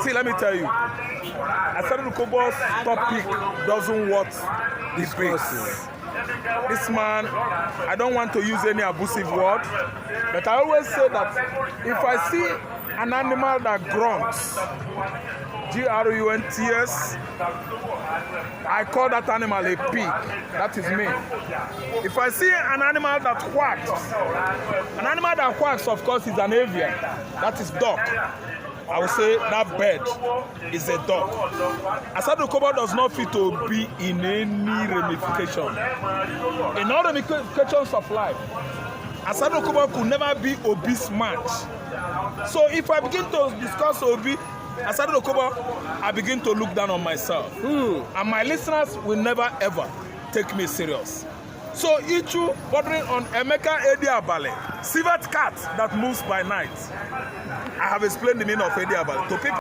See, let me tell you, Asari Dokubo's topic doesn't worth the base. This man, I don't want to use any abusive word, but I always say that if I see an animal that grunts, Grunts, I call that animal a pig. That is me. If I see an animal that quacks, of course, is an avian. That is dog. I will say that bird is a dog. Asari Dokubo does not fit to be in any ramification. In all ramifications of life, Asari Dokubo could never be obese match. So if I begin to discuss Asari Dokubo, I begin to look down on myself. And my listeners will never ever take me serious. So Ichu bordering on Emeka Ediabale, civet cat that moves by night. I have explained the meaning of Ediabale to people.